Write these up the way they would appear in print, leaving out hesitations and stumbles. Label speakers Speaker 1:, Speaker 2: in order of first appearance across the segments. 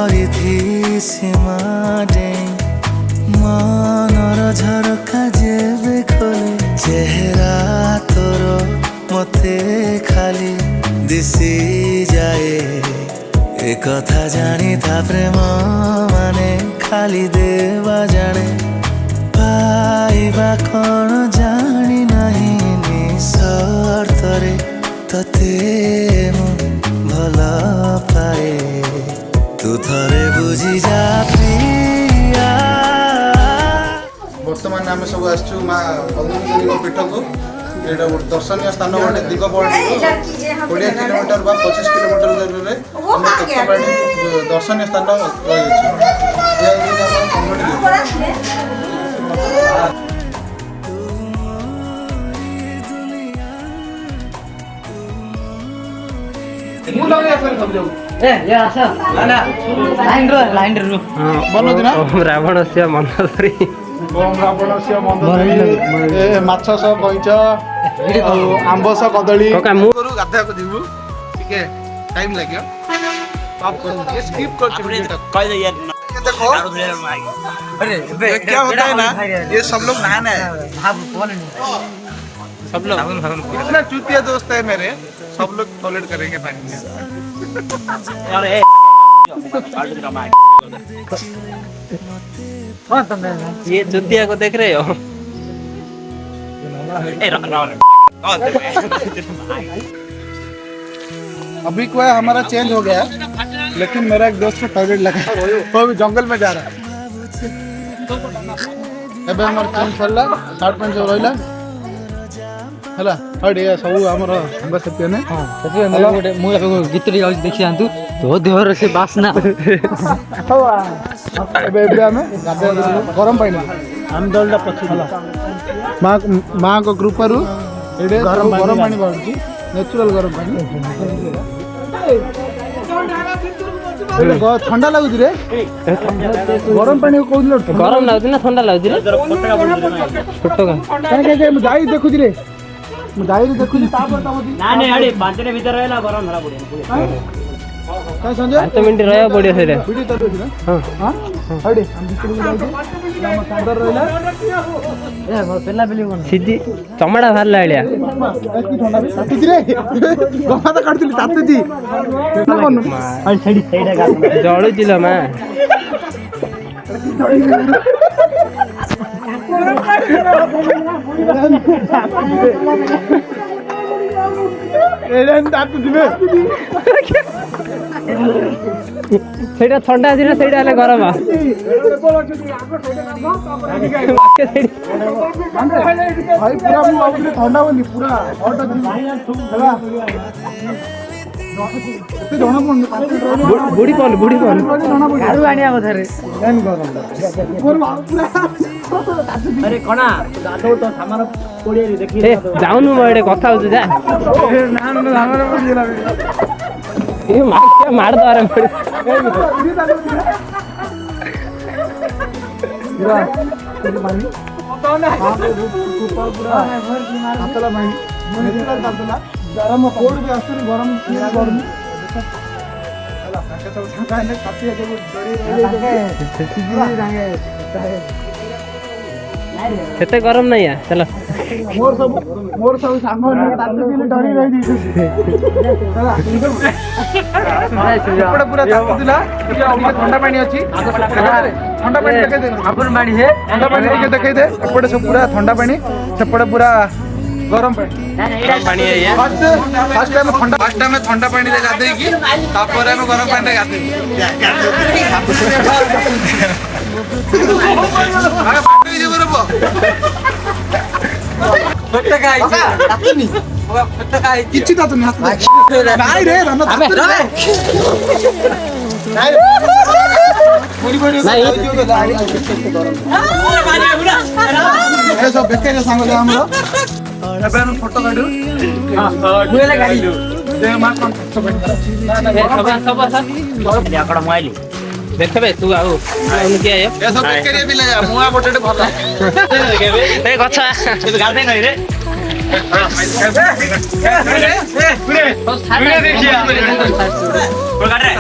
Speaker 1: କରିଥି ସୀମା ଡେଇଁ ମନର ଝରକା ଯେବେ ଖୋଲେ ଚେହେରା ତୋର ମତେ ଖାଲି ଦିଶି ଯାଏ ଏ କଥା ଜାଣିଥା ପ୍ରେମ ମାନେ ଖାଲି ଦେବା ଜାଣେ ପାଇବା କ'ଣ ଜାଣି ନାହିଁ ନିଃସର୍ତ୍ତରେ ତତେ ମୁଁ ଭଲ ପାଏ ତୁ ଥରେ ବୁଝି ଯା ପ୍ରିୟା।
Speaker 2: ବର୍ତ୍ତମାନ ଆମେ ସବୁ ଆସିଛୁ ମା ପଦ୍ମନାଭଙ୍କ ପୀଠକୁ। ଏଇଟା ଗୋଟେ ଦର୍ଶନୀୟ ସ୍ଥାନ ଗୋଟେ ଦିଗପହଣ୍ଡି 20 କିଲୋମିଟର ବା 25 କିଲୋମିଟର ଦୂରରେ ଆମ ତପ୍ତପାଣି ଦର୍ଶନୀୟ ସ୍ଥାନ ରହିଅଛି।
Speaker 3: ରାବଣ ସେ ମନ୍ଦରୀ
Speaker 2: ମାଛ ସହ କଇଁଚ ଆମ୍ବ ସହ କଦଳୀ ଗାଧେଇବାକୁ ଯିବୁ ଟିକେ ଟାଇମ ଲାଗିବ। देखो क्या होता है ना ये सब लोग नहाना है सब लोग इतना चूतिया दोस्त है मेरे सब लोग टॉयलेट करेंगे पानी में।
Speaker 3: ये चूतिया को देख रहे हो?
Speaker 2: अभी क्या हमारा चेंज हो गया लेकिन मेरा एक दोस्त को टॉयलेट लगा वो अभी जंगल में जा रहा है। एबे हमर चेंज सरला शर्ट पैंट सब रहला हला हड ये सब हमर संग सत्य ने
Speaker 4: हां सत्य ने गोटे मु गीतरी जाउ देखि आंतु तो देहर से बासना
Speaker 2: एबे एबे हमें गरम पानी हम दलडा पछु हला मां को कृपारू एडे गरम पानी बाउची नेचुरल गरम पानी ठंडा लगुच रे गरम पानी को कहू
Speaker 3: गरम लागु ना ठंडा लागु रे छोटो का
Speaker 2: काहे जाई देखु रे मु जाई रे देखु ता पर
Speaker 3: ना ने अडे 5 मिनट भीतर रहला गरम धरा पड़े
Speaker 2: काय संजय
Speaker 3: 5 मिनट रहया पड़ियो से रे
Speaker 2: वीडियो तो देखि ना हां हडे हम बिस्कुट जाई हम कांदर रहला
Speaker 4: ए मोर पेला बेली कोन
Speaker 3: सीधी चमड़ा बाहरला आलिया
Speaker 2: की ठंडा तातुजी रे गमा तो काटतिली तातुजी ना कोन
Speaker 4: और छडी छडा गा
Speaker 3: जळू जिलो मा
Speaker 2: एरन तातुजी में
Speaker 3: सेटा ठंडा अछि ना सेटा ले गरम आ
Speaker 2: भाई पूरा मु आउले ठंडा बनी पूरा हॉट हला एते जणा पन
Speaker 3: बुड़ी पन
Speaker 4: गारू आनिया बथरे
Speaker 2: केन गरम पूरा
Speaker 4: अरे कणा गाडो तो सामान कोड़े रे देखि
Speaker 3: ए जाउनु म एडे कथा होछु जा
Speaker 2: ना हमर बुझिला
Speaker 3: ए मार दो रे
Speaker 2: पूरा पानी पूरा हातला पानी नेचुरल तातला गरम कोड भी आसुनी गरम गरम हला काके सब छाका ने काटी के जड़ी रहे
Speaker 3: सेते गरम नहीं है चलो
Speaker 2: मोर सब सामान तातु दिले डरी रही दी हला पूरा पूरा तातु दिला ठंडा पानी अछि ठंडा पानी देखे दे
Speaker 4: अपन पानी है
Speaker 2: ठंडा पानी के देखे दे एपटे सब पूरा ठंडा पानी सेपटे पूरा गरम पानी
Speaker 3: पानी है ये
Speaker 2: फर्स्ट टाइम ठंडा पानी रे गाधे की तापर हम गरम पानी रे गाधे अरे पानी जे बरबो फट्टा खाई तातुनी फट्टा खाई किछि तातुनी हाथ नाही रे रन तातु रे नाही ए सब बेके संग ले हमरो एबे हम फोटो काढू हां मुले गाडी दे मा कोन फोटो काढू ना
Speaker 3: सब याकड़ मोबाइल देखबे तू आउ उनके आयो
Speaker 2: ए सब बेके रे भी ले जा मुआ गोटेटे भला
Speaker 3: ए गछा
Speaker 4: गाडे नै रे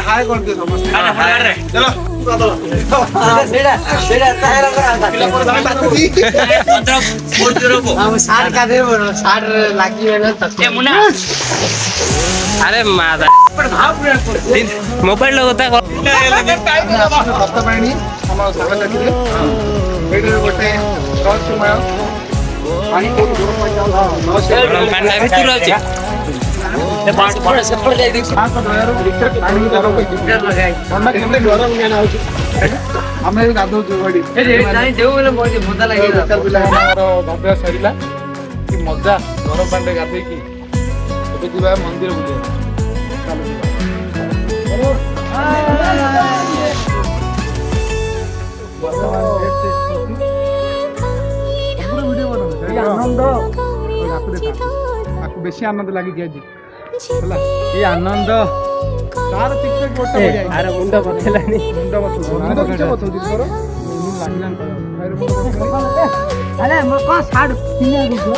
Speaker 2: हाय करते समझते चलो
Speaker 3: अरे मादा मोबाइल लगता
Speaker 2: सस्ता पानी हम सागर देखिए एडर गोटे रहस्यमय पानी को दूर पहुंचाओ
Speaker 3: पानी भितर रहछि
Speaker 2: ଆମେ ଗାଧଉଛୁ ଗାଧୁଆ ସରିଲା କି ମଜା ଗରମ ପାଣିରେ ଗାଧେଇକି ଏବେ ଯିବା ମନ୍ଦିର ବୁଲିବା ଚାଲ ବେଶୀ ଆନନ୍ଦ ଲାଗିଛି ଆଜି ହେଲା ଏ ଆନନ୍ଦ ତାର ଟିକେ ଗୋଟେ ଆର ମୁଣ୍ଡ ବଥେଲାନି ମୁଣ୍ଡ ବଥଉଛି ତୋର ଲାଗିଲାନି
Speaker 4: ଆରେ ମୋ କଣ ସାଡ କିଣିବାକୁ